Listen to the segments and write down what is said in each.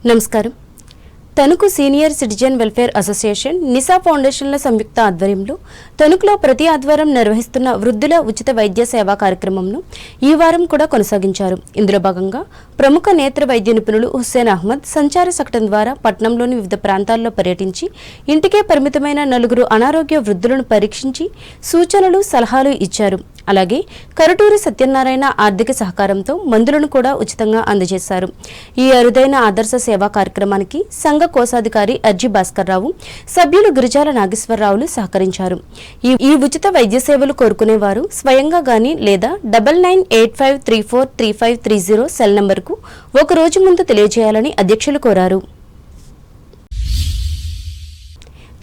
నమస్కారం. Tanuku senior citizen welfare association Nisa ఫౌండేషన్ల సంయుక్త ఆధ్వర్యంలో తణుకులో ప్రతి ఆదివారం నిర్వహిస్తున్న వృద్ధుల ఉచిత వైద్య సేవా కార్యక్రమంను ఈ వారం కూడా కొనసాగించారు. ఇందులో భాగంగా ప్రముఖ నేత్ర వైద్య నిపుణులు హుస్సేన్ అహ్మద్ సంచార శకటం ద్వారా పట్టణంలోని వివిధ ప్రాంతాల్లో పర్యటించి ఇంటికే పరిమితమైన 4 అనారోగ్య వృద్ధులను పరీక్షించి సూచనలు సలహాలు ఇచ్చారు. అలాగే కరటూరి సత్యనారాయణ ఆర్థిక సహకారంతో మందులను కూడా ఉచితంగా అందజేశారు. ఈ అరుదైన ఆదర్శ సేవా కార్యక్రమానికి సంఘ కోశాధికారి అర్జీ భాస్కర్ రావు, సభ్యులు గిరిజాల నాగేశ్వరరావులు సహకరించారు. ఈ ఉచిత వైద్య సేవలు కోరుకునేవారు స్వయంగా గాని లేదా 9985343530 సెల్ నంబర్కు ఒక రోజు ముందు తెలియజేయాలని అధ్యక్షులు కోరారు.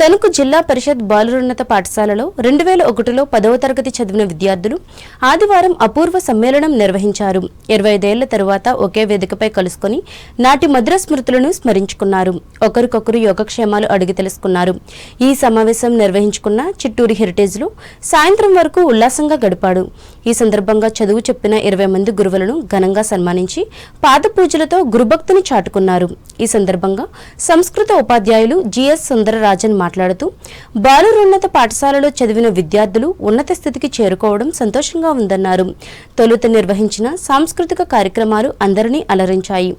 తణుకు జిల్లా పరిషత్ బాలురోన్నత పాఠశాలలో 2001లో 10వ తరగతి చదివిన విద్యార్థులు ఆదివారం అపూర్వ సమ్మేళనం నిర్వహించారు. 25 ఏళ్ల తరువాత ఒకే వేదికపై కలుసుకుని నాటి మధుర స్మృతులను స్మరించుకున్నారు. ఒకరికొకరు యోగక్షేమాలు అడిగి తెలుసుకున్నారు. ఈ సమావేశం నిర్వహించుకున్న చిట్టూరి హెరిటేజ్లో సాయంత్రం వరకు ఉల్లాసంగా గడిపాడు. ఈ సందర్భంగా చదువు చెప్పిన 20 మంది గురువులను ఘనంగా సన్మానించి పాద పూజలతో గురుభక్తిని చాటుకున్నారు. ఈ సందర్భంగా సంస్కృత ఉపాధ్యాయులు జిఎస్ సుందరరాజన్ మాట్లాడుతూ బాలురోన్నత పాఠశాలలో చదివిన విద్యార్థులు ఉన్నత స్థితికి చేరుకోవడం సంతోషంగా ఉందన్నారు. తొలుత నిర్వహించిన సాంస్కృతిక కార్యక్రమాలు అందరినీ అలరించాయి.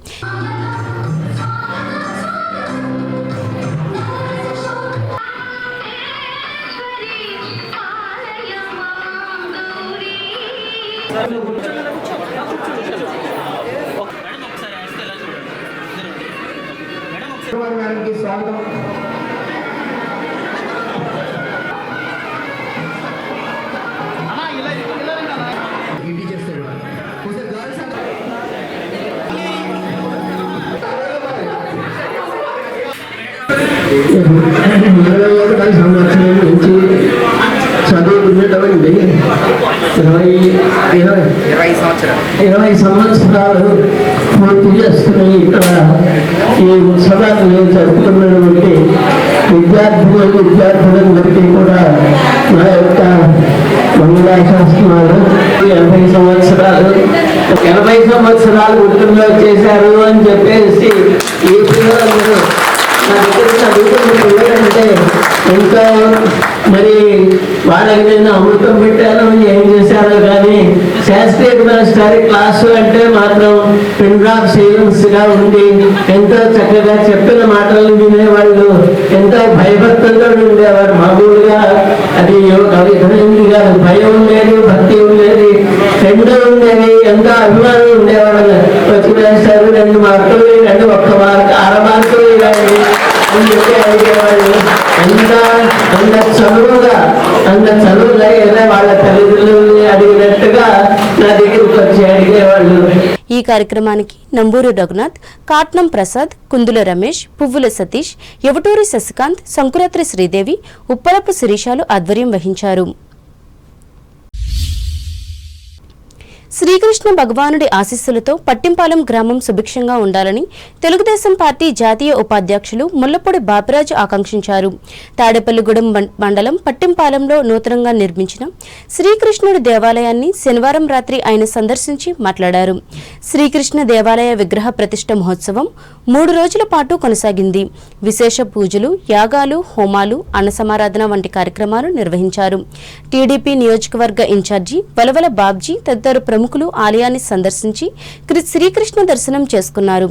సంవత్సరం నుంచి చదువుకునేటువంటి 20 సంవత్సరాలు పూర్తి చేసుకుని ఇక్కడ ఈ ఉత్సవాన్ని జరుపుకున్నటువంటి విద్యార్థులందరికీ కూడా నా యొక్క మంగళాశాసనాలు. 80 సంవత్సరాలు ఉద్యోగంలో చేశారు అని చెప్పేసి ఈ పిల్లలందరూ నా దగ్గర చదువుకున్న పిల్లలంటే ఎంతో మరి వాళ్ళకి నేను అమృతం పెట్టాను ఏం చేశారో కానీ శాస్త్రీయ మాస్టరీ క్లాసు అంటే మాత్రం పిన్ డ్రాప్ సైలెన్స్ గా ఉండి ఎంతో చక్కగా చెప్పిన మాటలు వినేవాళ్ళు, ఎంతో భయభక్తులతో ఉండేవారు. మామూలుగా అది కాదు, భయం ఉండేది, భక్తి ఉండేది, రెండో ఉండేది, ఎంతో అభిమానం ఉండేవాళ్ళు. వచ్చి వేస్తారు 2 మార్కులు, 1 మార్కు, 6 మార్కులు ఇలాంటి అని చెప్పి అడిగేవాళ్ళు. అంత చదువుగా ఏదో వాళ్ళ తల్లిదండ్రులని అడిగినట్టుగా నా దగ్గరికి వచ్చి అడిగేవాళ్ళు. ఈ కార్యక్రమానికి నంబూరు రఘునాథ్, కాట్నం ప్రసాద్, కుందుల రమేష్, పువ్వుల సతీష్, ఎవటూరి శశికాంత్, సంకురాత్రి శ్రీదేవి, ఉప్పలపు శిరీషాలు ఆధ్వర్యం వహించారు. శ్రీకృష్ణ భగవానుడి ఆశీస్సులతో పట్టింపాలెం గ్రామం సుభిక్షంగా ఉండాలని తెలుగుదేశం పార్టీ జాతీయ ఉపాధ్యక్షులు ముల్లపూడి బాపిరాజు ఆకాంక్షించారు. తాడేపల్లిగూడెం మండలం పట్టింపాలెంలో నూతనంగా నిర్మించిన శ్రీకృష్ణుడి దేవాలయాన్ని శనివారం రాత్రి ఆయన సందర్శించి మాట్లాడారు. శ్రీకృష్ణ దేవాలయ విగ్రహ ప్రతిష్ఠ మహోత్సవం 3 రోజుల పాటు కొనసాగింది. విశేష పూజలు, యాగాలు, హోమాలు, అన్నసమారాధన వంటి కార్యక్రమాలు నిర్వహించారు. టీడీపీ నియోజకవర్గ ఇన్ఛార్జి వలవల బాబ్జీ తదితర ప్రముఖులు ఆలయాన్ని సందర్శించి శ్రీకృష్ణ దర్శనం చేసుకున్నారు.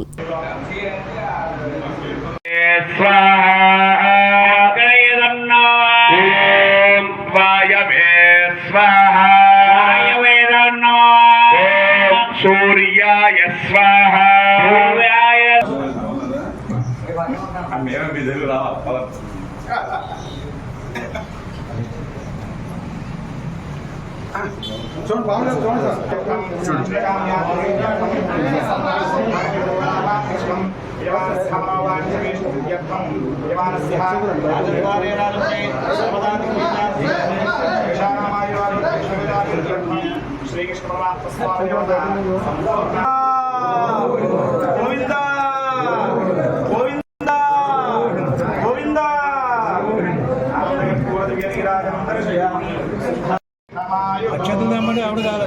అక్షతులమ్మడి ఆవిడ కాదు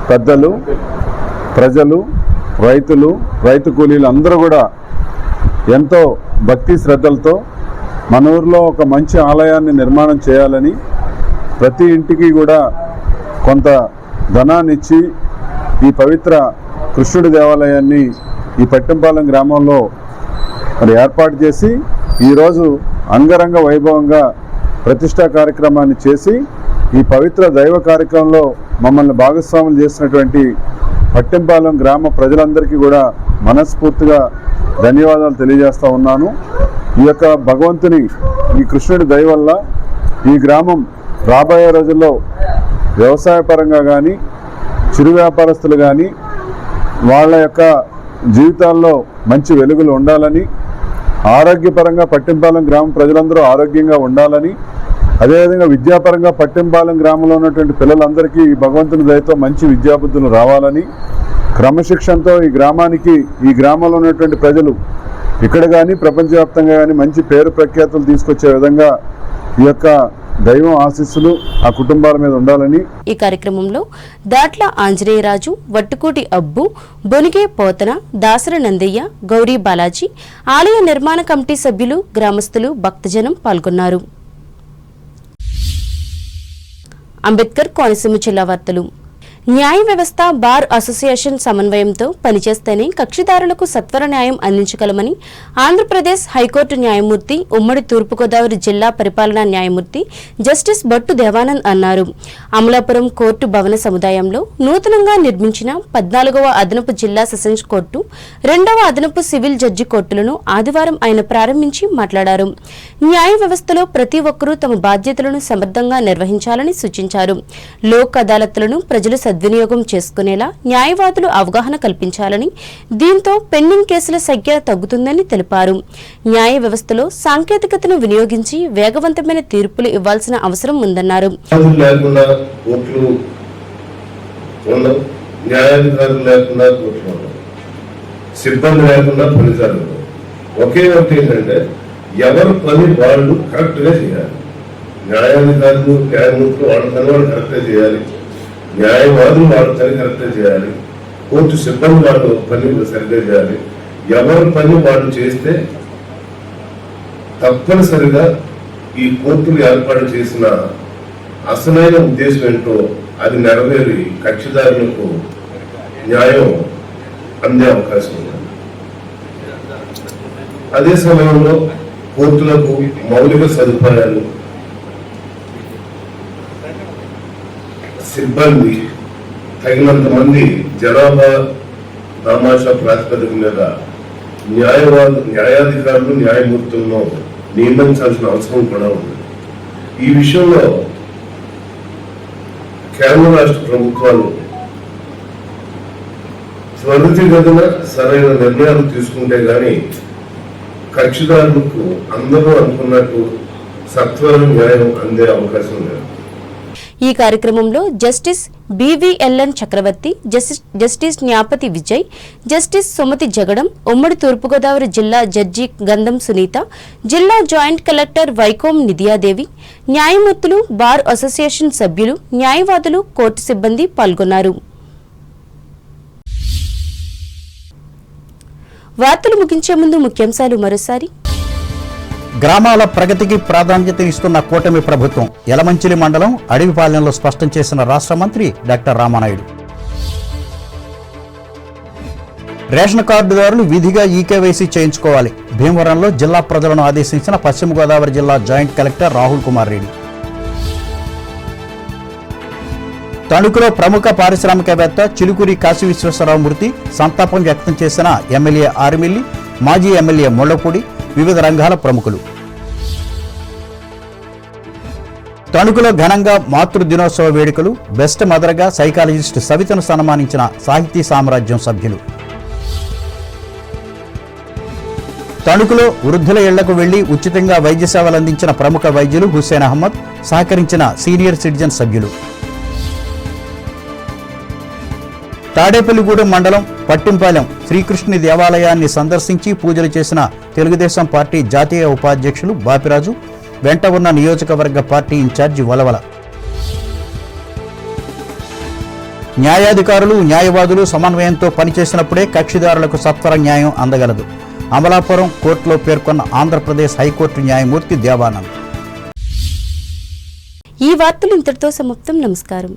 పెద్దలు, ప్రజలు, రైతులు, రైతు కూలీలు అందరూ కూడా ఎంతో భక్తి శ్రద్ధలతో మన ఊరిలో ఒక మంచి ఆలయాన్ని నిర్మాణం చేయాలని ప్రతి ఇంటికి కూడా కొంత ధనాన్ని ఇచ్చి ఈ పవిత్ర కృష్ణుడి దేవాలయాన్ని ఈ పట్టెంపాలెం గ్రామంలో మరి ఏర్పాటు చేసి ఈరోజు అంగరంగ వైభవంగా ప్రతిష్టా కార్యక్రమాన్ని చేసి ఈ పవిత్ర దైవ కార్యక్రమంలో మమ్మల్ని భాగస్వాములు చేసినటువంటి పట్టెంపాలెం గ్రామ ప్రజలందరికీ కూడా మనస్ఫూర్తిగా ధన్యవాదాలు తెలియజేస్తూ ఉన్నాను. ఈ యొక్క భగవంతుని ఈ కృష్ణుడి దయ వల్ల ఈ గ్రామం రాబోయే రోజుల్లో వ్యవసాయపరంగా కానీ చిరు వ్యాపారస్తులు కానీ వాళ్ళ యొక్క జీవితాల్లో మంచి వెలుగులు ఉండాలని, ఆరోగ్యపరంగా పట్టెంపాలెం గ్రామ ప్రజలందరూ ఆరోగ్యంగా ఉండాలని, అదేవిధంగా విద్యాపరంగా పట్టెంపాలెం గ్రామంలో ఉన్నటువంటి పిల్లలందరికీ ఈ భగవంతుని దయతో మంచి విద్యాబుద్ధులు రావాలని, క్రమశిక్షణతో ఈ గ్రామానికి ఈ గ్రామంలో ఉన్నటువంటి ప్రజలు ఇక్కడ కానీ ప్రపంచవ్యాప్తంగా కానీ మంచి పేరు ప్రఖ్యాతులు తీసుకొచ్చే విధంగా ఈ యొక్క దైవం ఆశీస్సులు ఆ కుటుంబాల మీద ఉండాలని. ఈ కార్యక్రమంలో దాట్ల ఆంజనేయరాజు, వట్టుకోటి అబ్బు, బొనిగే పోతన, దాసర నందయ్య, గౌరీ బాలాజీ, ఆలయ నిర్మాణ కమిటీ సభ్యులు, గ్రామస్తులు, భక్తజనం పాల్గొన్నారు. అంబేద్కర్ కోనసీమ జిల్లా వార్తలు. న్యాయ వ్యవస్థ బార్ అసోసియేషన్ సమన్వయంతో పనిచేస్తేనే కక్షిదారులకు సత్వర న్యాయం అందించగలమని ఆంధ్రప్రదేశ్ హైకోర్టు న్యాయమూర్తి, ఉమ్మడి తూర్పుగోదావరి జిల్లా పరిపాలనా న్యాయమూర్తి జస్టిస్ భట్టు దేవానంద్ అన్నారు. అమలాపురం కోర్టు భవన సముదాయంలో నూతనంగా నిర్మించిన 14వ అదనపు జిల్లా సెషన్స్ కోర్టు, 2వ అదనపు సివిల్ జడ్జి కోర్టులను ఆదివారం ఆయన ప్రారంభించి మాట్లాడారు. న్యాయ వ్యవస్థలో ప్రతి ఒక్కరూ తమ బాధ్యతలను సమర్థంగా నిర్వహించాలని సూచించారు. లోక్ అదాలత్లను ప్రజలు సద్వినియోగం చేసుకునేలా న్యాయవాదులు అవగాహన కల్పించాలని, దీంతో పెండింగ్ కేసుల సంఖ్య తగ్గుతుందని తెలిపారు. న్యాయ వ్యవస్థలో సాంకేతికతను వినియోగించి వేగవంతమైన తీర్పులు ఇవ్వాల్సిన అవసరం ఉందన్నారు. ఎవరు పని వాళ్ళు కరెక్ట్ గా చేయాలి. న్యాయాధికారులు, న్యాయమూర్తులు వాళ్ళ పని వాళ్ళు కరెక్ట్ గా చేయాలి. న్యాయవాదులు వాళ్ళ పని కరెక్ట్గా చేయాలి. కోర్టు సిబ్బంది వాళ్ళు పని సరిగ్గా చేయాలి. ఎవరి పని వాళ్ళు చేస్తే తప్పనిసరిగా ఈ కోర్టులు ఏర్పాటు చేసిన అసలైన ఉద్దేశం ఏంటో అది నెరవేరి కక్షిదారులకు న్యాయం అందే అవకాశం ఉంది. అదే సమయంలో కోర్టులకు మౌలిక సదుపాయాలు, సిబ్బంది, తగినంత మంది జనాభా దామాషా ప్రాతిపదిక మీద న్యాయాధికారులు, న్యాయమూర్తులను నియమించాల్సిన అవసరం కూడా ఉంది. ఈ విషయంలో కేంద్ర రాష్ట్ర ప్రభుత్వాలు త్వరితగతిన సరైన నిర్ణయాలు తీసుకుంటే గాని కక్షిదారులకు అందరూ అనుకున్నట్టు సత్వర న్యాయం అందే అవకాశం లేదు. ఈ కార్యక్రమంలో జస్టిస్ బివిఎల్ఎన్ చక్రవర్తి, జస్టిస్ న్యాపతి విజయ్, జస్టిస్ సుమతి జగడం, ఉమ్మడి తూర్పుగోదావరి జిల్లా జడ్జి గంధం సునీత, జిల్లా జాయింట్ కలెక్టర్ వైకోం నిధియాదేవి, న్యాయమూర్తులు, బార్ అసోసియేషన్ సభ్యులు, న్యాయవాదులు, కోర్టు సిబ్బంది పాల్గొన్నారు. వార్తలు ముగించే ముందు ముఖ్యాంశాలు మరోసారి. గ్రామాల ప్రగతికి ప్రాధాన్యత ఇస్తున్న కూటమి ప్రభుత్వం, యలమంచిలి మండలం అడవిపాలెంలో స్పష్టం చేసిన రాష్ట్ర మంత్రి డాక్టర్ రామానాయుడు. రేషన్ కార్డుదారులు విధిగా ఈకేవైసీ చేయించుకోవాలి, భీమవరంలో జిల్లా ప్రజలను ఆదేశించిన పశ్చిమ గోదావరి జిల్లా జాయింట్ కలెక్టర్ రాహుల్ కుమార్ రెడ్డి. తణుకులో ప్రముఖ పారిశ్రామికవేత్త చిలుకూరి కాశీ విశ్వేశ్వరరావు మృతి, సంతాపం వ్యక్తం చేసిన ఎమ్మెల్యే ఆరిమిల్లి, మాజీ ఎమ్మెల్యే ముళ్లపూడి, వివిధ రంగాల ప్రముఖులు. తణుకులో ఘనంగా మాతృ దినోత్సవ వేడుకలు, బెస్ట్ మదర్గా సైకాలజిస్ట్ సవితను సన్మానించిన సాహితీ సామ్రాజ్యం సభ్యులు. తణుకులో వృద్ధుల ఇళ్లకు వెళ్లి ఉచితంగా వైద్య సేవలు అందించిన ప్రముఖ వైద్యులు హుస్సేన్ అహ్మద్, సహకరించిన సీనియర్ సిటిజన్ సభ్యులు. తాడేపల్లిగూడెం మండలం పట్టింపాలెం శ్రీకృష్ణుని దేవాలయాన్ని సందర్శించి పూజలు చేసిన తెలుగుదేశం పార్టీ జాతీయ ఉపాధ్యక్షులు బాపిరాజు, వెంట ఉన్న నియోజకవర్గ పార్టీ ఇన్ఛార్జి వలవల. న్యాయాధికారులు, న్యాయవాదులు సమన్వయంతో పనిచేసినప్పుడే కక్షిదారులకు సత్వర న్యాయం అందగలదు. అమలాపురం కోర్టులో పేర్కొన్న ఆంధ్రప్రదేశ్ హైకోర్టు న్యాయమూర్తి దేవానంద్. ఈ వార్తలు ఇంతటితో సమాప్తం. నమస్కారం.